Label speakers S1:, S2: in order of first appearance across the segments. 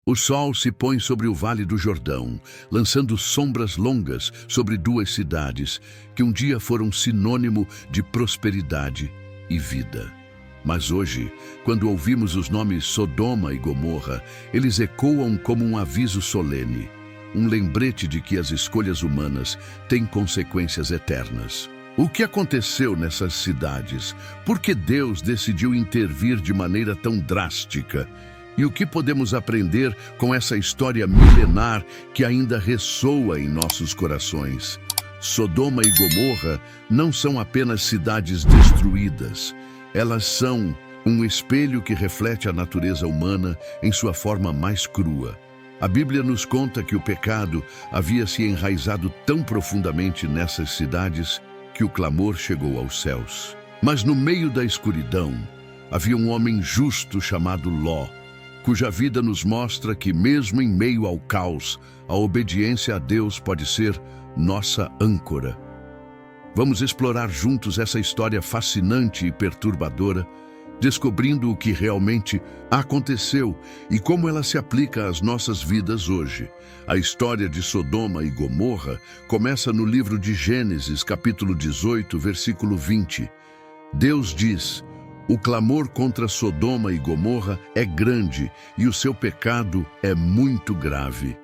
S1: O sol se põe sobre o vale do Jordão, lançando sombras longas sobre duas cidades que um dia foram sinônimo de prosperidade e vida. Mas hoje, quando ouvimos os nomes Sodoma e Gomorra, eles ecoam como um aviso solene, um lembrete de que as escolhas humanas têm consequências eternas. O que aconteceu nessas cidades? Por que Deus decidiu intervir de maneira tão drástica? E o que podemos aprender com essa história milenar que ainda ressoa em nossos corações? Sodoma e Gomorra não são apenas cidades destruídas. Elas são um espelho que reflete a natureza humana em sua forma mais crua. A Bíblia nos conta que o pecado havia se enraizado tão profundamente nessas cidades que o clamor chegou aos céus. Mas no meio da escuridão, havia um homem justo chamado Ló, cuja vida nos mostra que mesmo em meio ao caos, a obediência a Deus pode ser nossa âncora. Vamos explorar juntos essa história fascinante e perturbadora, descobrindo o que realmente aconteceu e como ela se aplica às nossas vidas hoje. A história de Sodoma e Gomorra começa no livro de Gênesis, capítulo 18, versículo 20. Deus diz: "O clamor contra Sodoma e Gomorra é grande e o seu pecado é muito grave."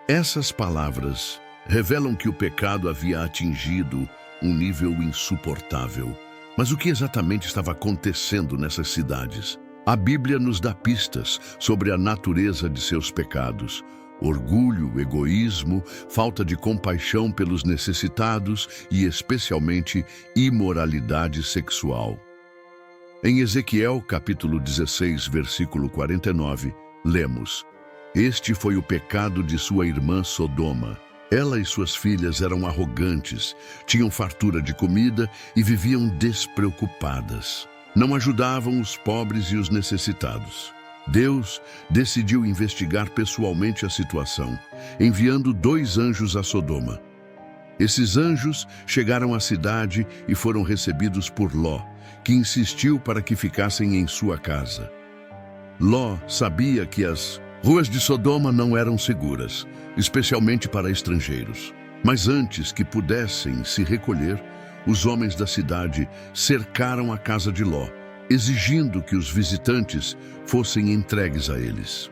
S1: Essas palavras revelam que o pecado havia atingido um nível insuportável. Mas o que exatamente estava acontecendo nessas cidades? A Bíblia nos dá pistas sobre a natureza de seus pecados: orgulho, egoísmo, falta de compaixão pelos necessitados e, especialmente, imoralidade sexual. Em Ezequiel, capítulo 16, versículo 49, lemos: "Este foi o pecado de sua irmã Sodoma. Ela e suas filhas eram arrogantes, tinham fartura de comida e viviam despreocupadas. Não ajudavam os pobres e os necessitados." Deus decidiu investigar pessoalmente a situação, enviando 2 anjos a Sodoma. Esses anjos chegaram à cidade e foram recebidos por Ló, que insistiu para que ficassem em sua casa. Ló sabia que as ruas de Sodoma não eram seguras, especialmente para estrangeiros. Mas antes que pudessem se recolher, os homens da cidade cercaram a casa de Ló, exigindo que os visitantes fossem entregues a eles.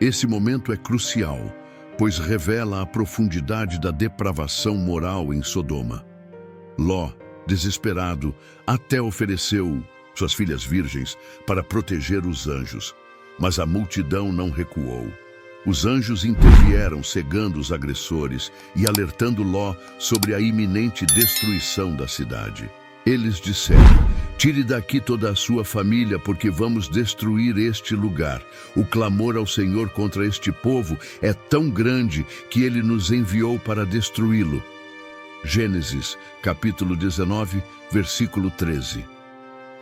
S1: Esse momento é crucial, pois revela a profundidade da depravação moral em Sodoma. Ló, desesperado, até ofereceu suas filhas virgens para proteger os anjos, mas a multidão não recuou. Os anjos intervieram, cegando os agressores e alertando Ló sobre a iminente destruição da cidade. Eles disseram: "Tire daqui toda a sua família, porque vamos destruir este lugar. O clamor ao Senhor contra este povo é tão grande que ele nos enviou para destruí-lo." Gênesis, capítulo 19, versículo 13.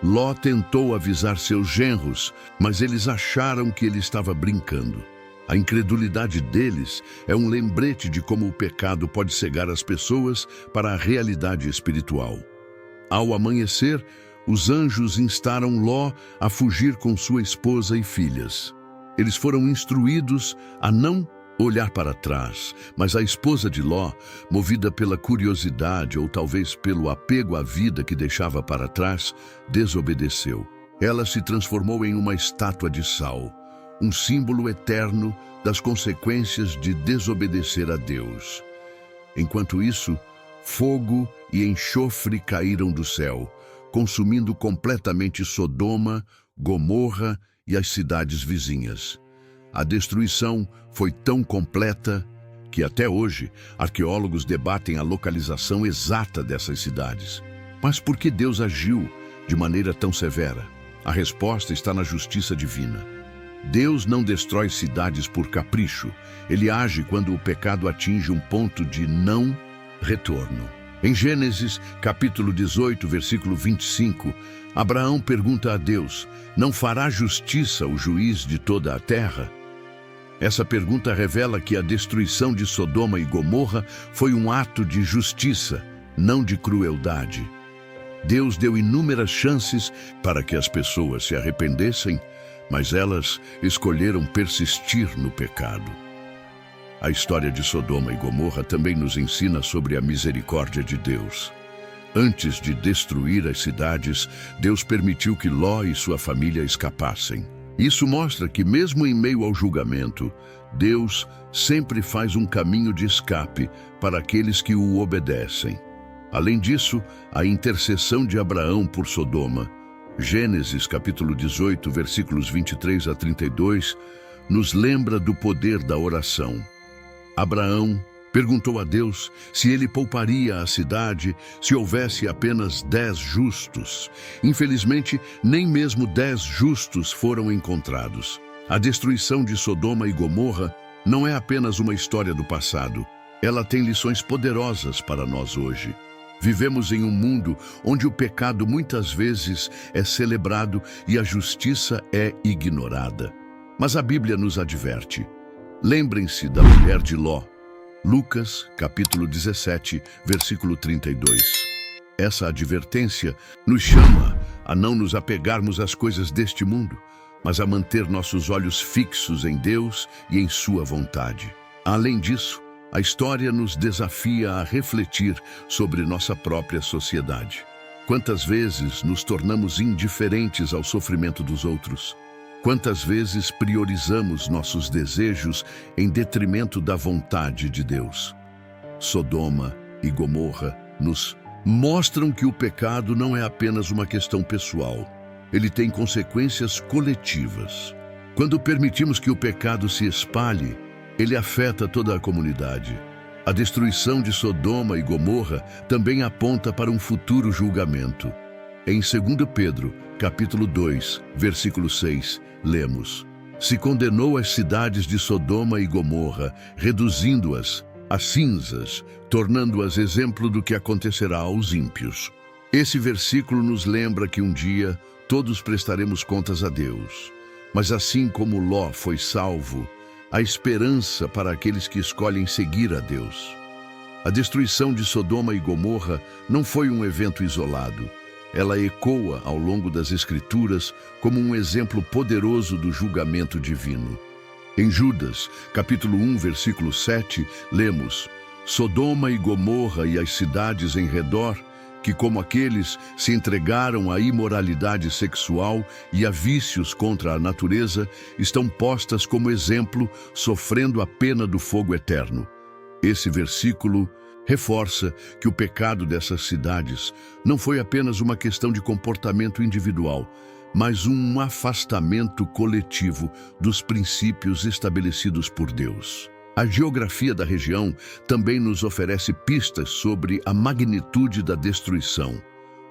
S1: Ló tentou avisar seus genros, mas eles acharam que ele estava brincando. A incredulidade deles é um lembrete de como o pecado pode cegar as pessoas para a realidade espiritual. Ao amanhecer, os anjos instaram Ló a fugir com sua esposa e filhas. Eles foram instruídos a não olhar para trás, mas a esposa de Ló, movida pela curiosidade ou talvez pelo apego à vida que deixava para trás, desobedeceu. Ela se transformou em uma estátua de sal, um símbolo eterno das consequências de desobedecer a Deus. Enquanto isso, fogo e enxofre caíram do céu, consumindo completamente Sodoma, Gomorra e as cidades vizinhas. A destruição foi tão completa que até hoje arqueólogos debatem a localização exata dessas cidades. Mas por que Deus agiu de maneira tão severa? A resposta está na justiça divina. Deus não destrói cidades por capricho. Ele age quando o pecado atinge um ponto de não retorno. Em Gênesis, capítulo 18, versículo 25, Abraão pergunta a Deus: "Não fará justiça o juiz de toda a terra?" Essa pergunta revela que a destruição de Sodoma e Gomorra foi um ato de justiça, não de crueldade. Deus deu inúmeras chances para que as pessoas se arrependessem, mas elas escolheram persistir no pecado. A história de Sodoma e Gomorra também nos ensina sobre a misericórdia de Deus. Antes de destruir as cidades, Deus permitiu que Ló e sua família escapassem. Isso mostra que, mesmo em meio ao julgamento, Deus sempre faz um caminho de escape para aqueles que o obedecem. Além disso, a intercessão de Abraão por Sodoma, Gênesis capítulo 18, versículos 23 a 32, nos lembra do poder da oração. Abraão perguntou a Deus se ele pouparia a cidade se houvesse apenas 10 justos. Infelizmente, nem mesmo 10 justos foram encontrados. A destruição de Sodoma e Gomorra não é apenas uma história do passado. Ela tem lições poderosas para nós hoje. Vivemos em um mundo onde o pecado muitas vezes é celebrado e a justiça é ignorada. Mas a Bíblia nos adverte. Lembrem-se da mulher de Ló. Lucas, capítulo 17, versículo 32. Essa advertência nos chama a não nos apegarmos às coisas deste mundo, mas a manter nossos olhos fixos em Deus e em sua vontade. Além disso, a história nos desafia a refletir sobre nossa própria sociedade. Quantas vezes nos tornamos indiferentes ao sofrimento dos outros? Quantas vezes priorizamos nossos desejos em detrimento da vontade de Deus? Sodoma e Gomorra nos mostram que o pecado não é apenas uma questão pessoal. Ele tem consequências coletivas. Quando permitimos que o pecado se espalhe, ele afeta toda a comunidade. A destruição de Sodoma e Gomorra também aponta para um futuro julgamento. Em 2 Pedro, capítulo 2, versículo 6, lemos: Se condenou as cidades de Sodoma e Gomorra, reduzindo-as a cinzas, tornando-as exemplo do que acontecerá aos ímpios. Esse versículo nos lembra que um dia todos prestaremos contas a Deus. Mas assim como Ló foi salvo, há esperança para aqueles que escolhem seguir a Deus. A destruição de Sodoma e Gomorra não foi um evento isolado. Ela ecoa ao longo das Escrituras como um exemplo poderoso do julgamento divino. Em Judas, capítulo 1, versículo 7, lemos: Sodoma e Gomorra e as cidades em redor, que como aqueles se entregaram à imoralidade sexual e a vícios contra a natureza, estão postas como exemplo, sofrendo a pena do fogo eterno. Esse versículo reforça que o pecado dessas cidades não foi apenas uma questão de comportamento individual, mas um afastamento coletivo dos princípios estabelecidos por Deus. A geografia da região também nos oferece pistas sobre a magnitude da destruição.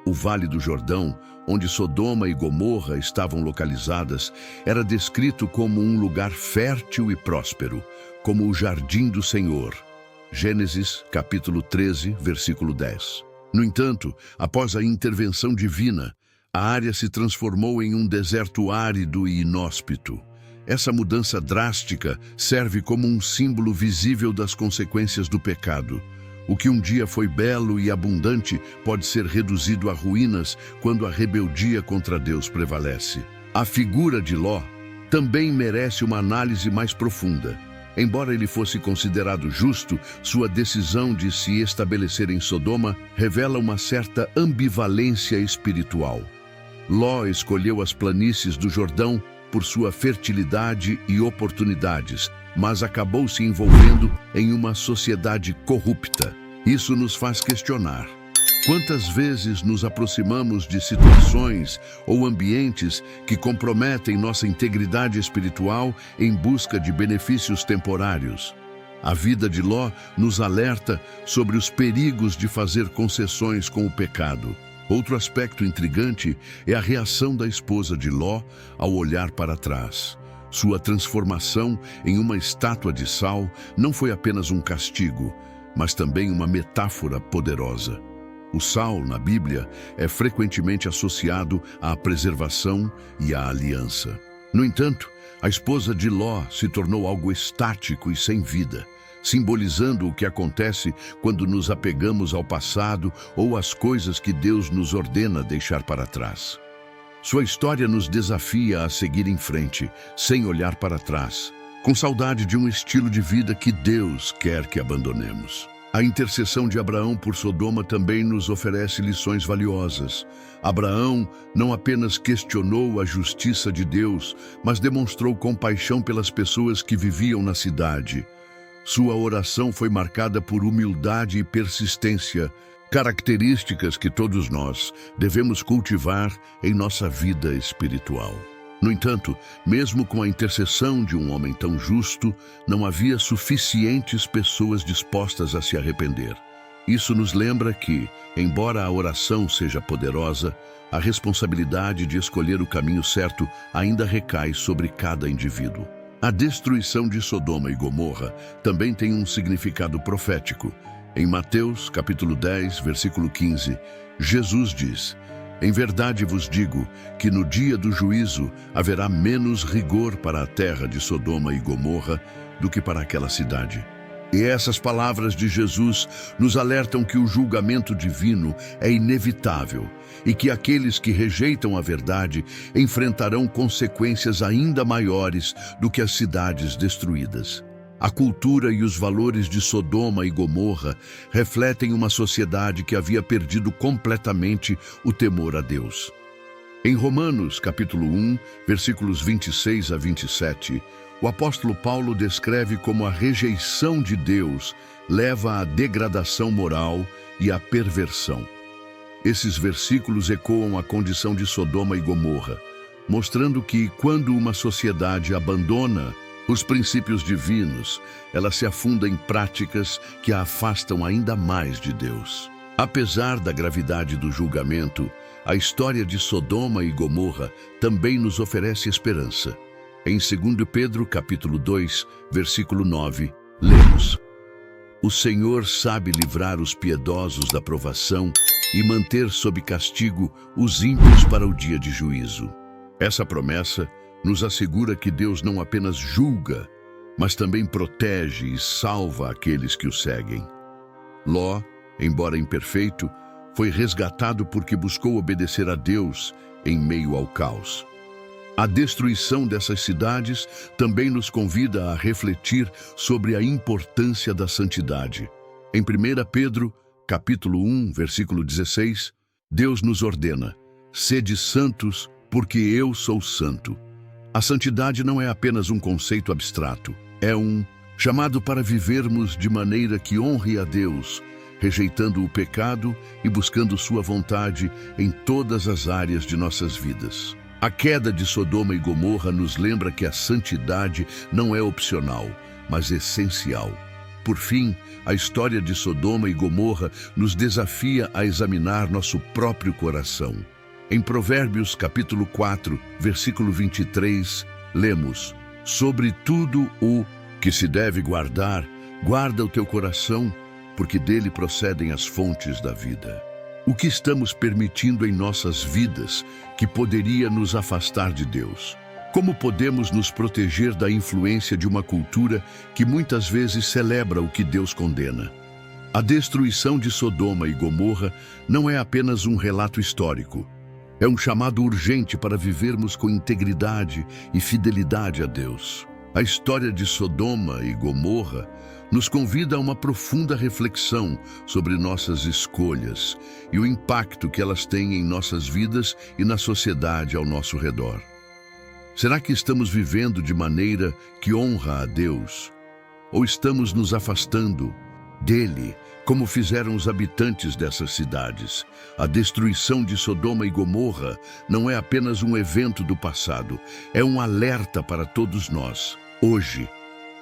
S1: O Vale do Jordão, onde Sodoma e Gomorra estavam localizadas, era descrito como um lugar fértil e próspero, como o jardim do Senhor. Gênesis, capítulo 13, versículo 10. No entanto, após a intervenção divina, a área se transformou em um deserto árido e inóspito. Essa mudança drástica serve como um símbolo visível das consequências do pecado. O que um dia foi belo e abundante pode ser reduzido a ruínas quando a rebeldia contra Deus prevalece. A figura de Ló também merece uma análise mais profunda. Embora ele fosse considerado justo, sua decisão de se estabelecer em Sodoma revela uma certa ambivalência espiritual. Ló escolheu as planícies do Jordão por sua fertilidade e oportunidades, mas acabou se envolvendo em uma sociedade corrupta. Isso nos faz questionar: quantas vezes nos aproximamos de situações ou ambientes que comprometem nossa integridade espiritual em busca de benefícios temporários? A vida de Ló nos alerta sobre os perigos de fazer concessões com o pecado. Outro aspecto intrigante é a reação da esposa de Ló ao olhar para trás. Sua transformação em uma estátua de sal não foi apenas um castigo, mas também uma metáfora poderosa. O sal, na Bíblia, é frequentemente associado à preservação e à aliança. No entanto, a esposa de Ló se tornou algo estático e sem vida, simbolizando o que acontece quando nos apegamos ao passado ou às coisas que Deus nos ordena deixar para trás. Sua história nos desafia a seguir em frente, sem olhar para trás, com saudade de um estilo de vida que Deus quer que abandonemos. A intercessão de Abraão por Sodoma também nos oferece lições valiosas. Abraão não apenas questionou a justiça de Deus, mas demonstrou compaixão pelas pessoas que viviam na cidade. Sua oração foi marcada por humildade e persistência, características que todos nós devemos cultivar em nossa vida espiritual. No entanto, mesmo com a intercessão de um homem tão justo, não havia suficientes pessoas dispostas a se arrepender. Isso nos lembra que, embora a oração seja poderosa, a responsabilidade de escolher o caminho certo ainda recai sobre cada indivíduo. A destruição de Sodoma e Gomorra também tem um significado profético. Em Mateus, capítulo 10, versículo 15, Jesus diz: "Em verdade vos digo que no dia do juízo haverá menos rigor para a terra de Sodoma e Gomorra do que para aquela cidade." E essas palavras de Jesus nos alertam que o julgamento divino é inevitável e que aqueles que rejeitam a verdade enfrentarão consequências ainda maiores do que as cidades destruídas. A cultura e os valores de Sodoma e Gomorra refletem uma sociedade que havia perdido completamente o temor a Deus. Em Romanos, capítulo 1, versículos 26 a 27, o apóstolo Paulo descreve como a rejeição de Deus leva à degradação moral e à perversão. Esses versículos ecoam a condição de Sodoma e Gomorra, mostrando que, quando uma sociedade abandona os princípios divinos, ela se afunda em práticas que a afastam ainda mais de Deus. Apesar da gravidade do julgamento, a história de Sodoma e Gomorra também nos oferece esperança. Em 2 Pedro, capítulo 2, versículo 9, lemos: "O Senhor sabe livrar os piedosos da provação e manter sob castigo os ímpios para o dia de juízo." Essa promessa nos assegura que Deus não apenas julga, mas também protege e salva aqueles que o seguem. Ló, embora imperfeito, foi resgatado porque buscou obedecer a Deus em meio ao caos. A destruição dessas cidades também nos convida a refletir sobre a importância da santidade. Em 1 Pedro, capítulo 1, versículo 16, Deus nos ordena: "Sede santos, porque eu sou santo." A santidade não é apenas um conceito abstrato, é um chamado para vivermos de maneira que honre a Deus, rejeitando o pecado e buscando sua vontade em todas as áreas de nossas vidas. A queda de Sodoma e Gomorra nos lembra que a santidade não é opcional, mas essencial. Por fim, a história de Sodoma e Gomorra nos desafia a examinar nosso próprio coração. Em Provérbios, capítulo 4, versículo 23, lemos: "Sobre tudo o que se deve guardar, guarda o teu coração, porque dele procedem as fontes da vida." O que estamos permitindo em nossas vidas que poderia nos afastar de Deus? Como podemos nos proteger da influência de uma cultura que muitas vezes celebra o que Deus condena? A destruição de Sodoma e Gomorra não é apenas um relato histórico. É um chamado urgente para vivermos com integridade e fidelidade a Deus. A história de Sodoma e Gomorra nos convida a uma profunda reflexão sobre nossas escolhas e o impacto que elas têm em nossas vidas e na sociedade ao nosso redor. Será que estamos vivendo de maneira que honra a Deus? Ou estamos nos afastando dele, como fizeram os habitantes dessas cidades? A destruição de Sodoma e Gomorra não é apenas um evento do passado, é um alerta para todos nós, hoje.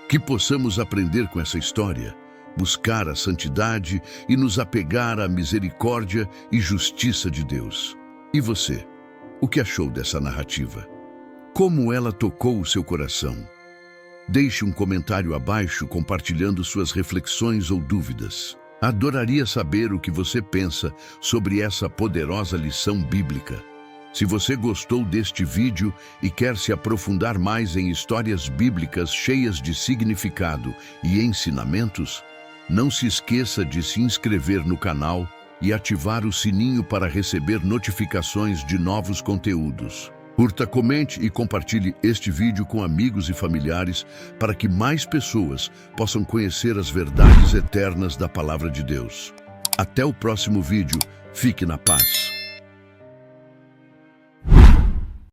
S1: Que possamos aprender com essa história, buscar a santidade e nos apegar à misericórdia e justiça de Deus. E você, o que achou dessa narrativa? Como ela tocou o seu coração? Deixe um comentário abaixo compartilhando suas reflexões ou dúvidas. Adoraria saber o que você pensa sobre essa poderosa lição bíblica. Se você gostou deste vídeo e quer se aprofundar mais em histórias bíblicas cheias de significado e ensinamentos, não se esqueça de se inscrever no canal, e ativar o sininho para receber notificações de novos conteúdos. Curta, comente e compartilhe este vídeo com amigos e familiares para que mais pessoas possam conhecer as verdades eternas da Palavra de Deus. Até o próximo vídeo. Fique na paz.